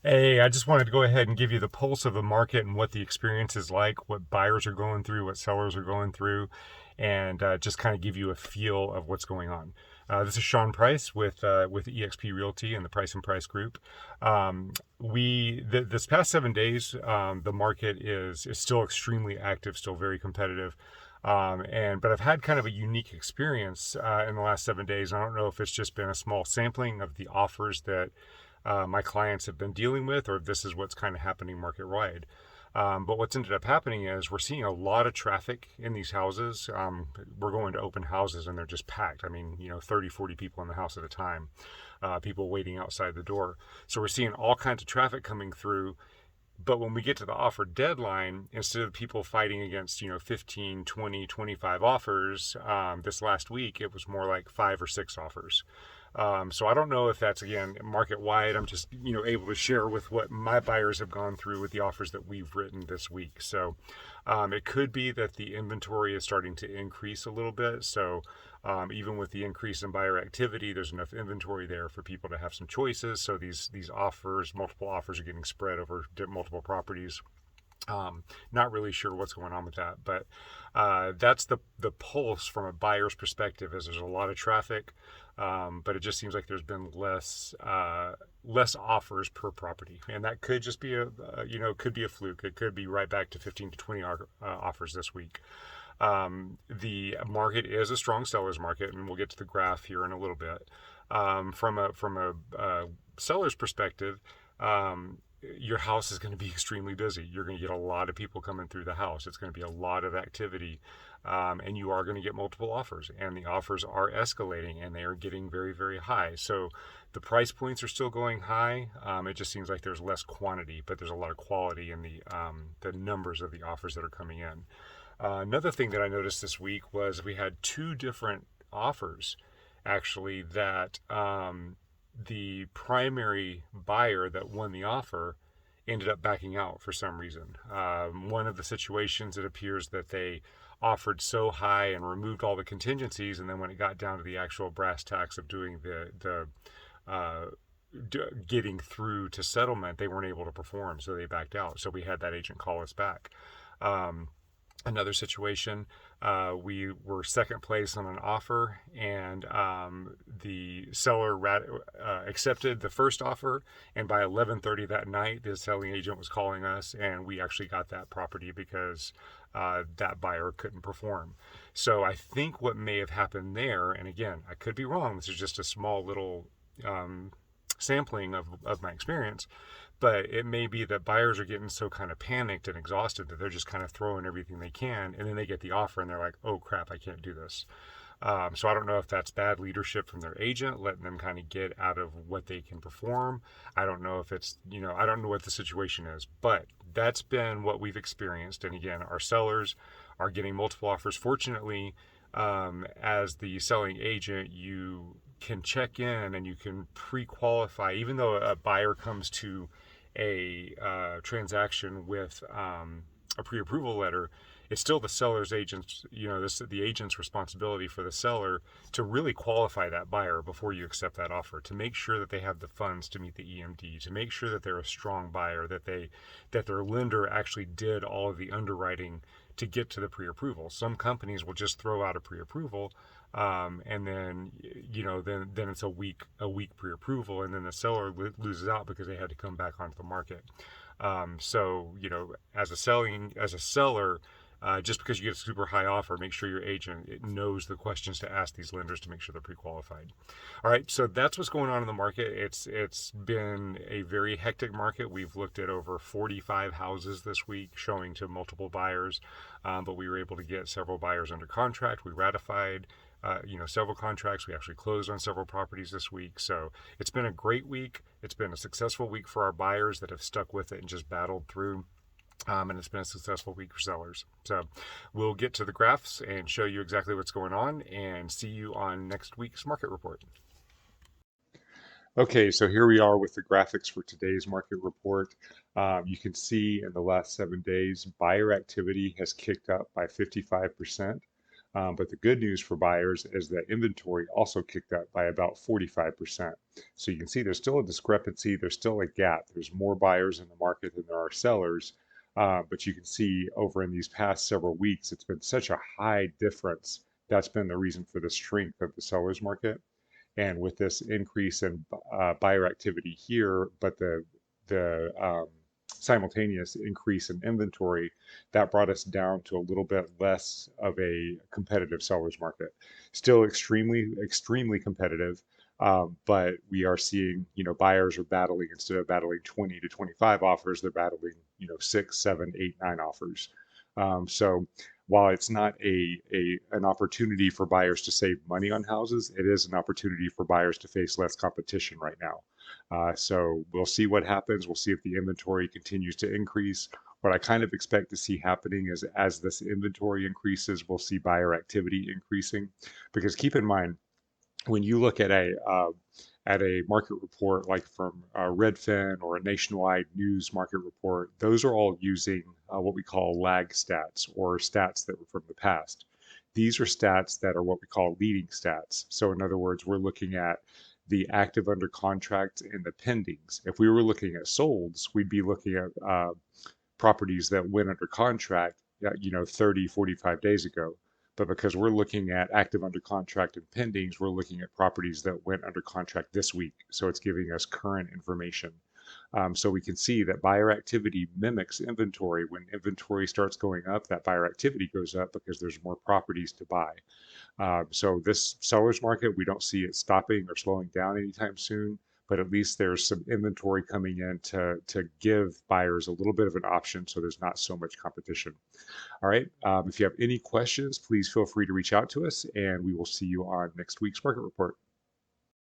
Hey, I just wanted to go ahead and give you the pulse of the market and what the experience is like, what buyers are going through, what sellers are going through, and just kind of give you a feel of what's going on. This is Sean Price with EXP Realty and the Price and Price Group. This past 7 days, the market is still extremely active, still very competitive. But I've had kind of a unique experience in the last 7 days. I don't know if it's just been a small sampling of the offers that my clients have been dealing with, or if this is what's kind of happening market wide. But what's ended up happening is we're seeing a lot of traffic in these houses. We're going to open houses and they're just packed. I mean, 30, 40 people in the house at a time, people waiting outside the door. So we're seeing all kinds of traffic coming through. But when we get to the offer deadline, instead of people fighting against, 15, 20, 25 offers, this last week, it was more like five or six offers. So I don't know if that's again market wide. I'm just able to share with what my buyers have gone through with the offers that we've written this week. So it could be that the inventory is starting to increase a little bit. So even with the increase in buyer activity, there's enough inventory there for people to have some choices. So these offers, multiple offers, are getting spread over multiple properties. Not really sure what's going on with that, but that's the pulse from a buyer's perspective. Is there's a lot of traffic, but it just seems like there's been less offers per property, and that could just be could be a fluke. It could be right back to 15 to 20 offers this week. The market is a strong seller's market, and we'll get to the graph here in a little bit. From a seller's perspective, your house is going to be extremely busy. You're going to get a lot of people coming through the house. It's going to be a lot of activity, and you are going to get multiple offers, and the offers are escalating, and they are getting very, very high. So the price points are still going high. It just seems like there's less quantity, but there's a lot of quality in the numbers of the offers that are coming in. Another thing that I noticed this week was we had two different offers actually that the primary buyer that won the offer ended up backing out for some reason. One of the situations, it appears that they offered so high and removed all the contingencies, and then when it got down to the actual brass tacks of doing the uh, getting through to settlement, they weren't able to perform, so they backed out. So we had that agent call us back. Um, Another situation, we were second place on an offer, and the seller accepted the first offer, and by 11:30 that night the selling agent was calling us, and we actually got that property because that buyer couldn't perform. So I think what may have happened there, and again, I could be wrong, this is just a small little um, sampling of my experience, but it may be that buyers are getting so kind of panicked and exhausted that they're just kind of throwing everything they can, and then they get the offer and they're like, oh crap, I can't do this. So I don't know if that's bad leadership from their agent, letting them kind of get out of what they can perform. I don't know if it's, I don't know what the situation is, but that's been what we've experienced. And again, our sellers are getting multiple offers. Fortunately, as the selling agent, you can check in and you can pre-qualify, even though a buyer comes to a transaction with a pre-approval letter. It's still the seller's agent's, the agent's responsibility for the seller to really qualify that buyer before you accept that offer, to make sure that they have the funds to meet the EMD, to make sure that they're a strong buyer, that their lender actually did all of the underwriting to get to the pre-approval. Some companies will just throw out a pre-approval, and then then it's a week pre-approval, and then the seller loses out because they had to come back onto the market. So as a seller, just because you get a super high offer, make sure your agent knows the questions to ask these lenders to make sure they're pre-qualified. All right, so that's what's going on in the market. It's been a very hectic market. We've looked at over 45 houses this week, showing to multiple buyers, but we were able to get several buyers under contract. We ratified. Several contracts. We actually closed on several properties this week. So it's been a great week. It's been a successful week for our buyers that have stuck with it and just battled through. And it's been a successful week for sellers. So we'll get to the graphs and show you exactly what's going on, and see you on next week's market report. Okay, so here we are with the graphics for today's market report. You can see in the last 7 days, buyer activity has kicked up by 55%. But the good news for buyers is that inventory also kicked up by about 45%. So you can see there's still a discrepancy, there's still a gap. There's more buyers in the market than there are sellers. But you can see over in these past several weeks, it's been such a high difference. That's been the reason for the strength of the seller's market. And with this increase in buyer activity here, but the simultaneous increase in inventory, that brought us down to a little bit less of a competitive seller's market. Still extremely competitive, but we are seeing, buyers are battling, instead of battling 20 to 25 offers, they're battling, 6, 7, 8, 9 offers. So while it's not an opportunity for buyers to save money on houses, it is an opportunity for buyers to face less competition right now. So we'll see what happens. We'll see if the inventory continues to increase. What I kind of expect to see happening is, as this inventory increases, we'll see buyer activity increasing. Because keep in mind, when you look at a market report like from Redfin or a nationwide news market report, those are all using what we call lag stats, or stats that were from the past. These are stats that are what we call leading stats. So in other words, we're looking at the active under contract and the pendings. If we were looking at solds, we'd be looking at properties that went under contract, 30, 45 days ago. But because we're looking at active under contract and pendings, we're looking at properties that went under contract this week. So it's giving us current information. So we can see that buyer activity mimics inventory. When inventory starts going up, that buyer activity goes up because there's more properties to buy. So this seller's market, we don't see it stopping or slowing down anytime soon, but at least there's some inventory coming in to give buyers a little bit of an option, so there's not so much competition. All right. If you have any questions, please feel free to reach out to us, and we will see you on next week's market report.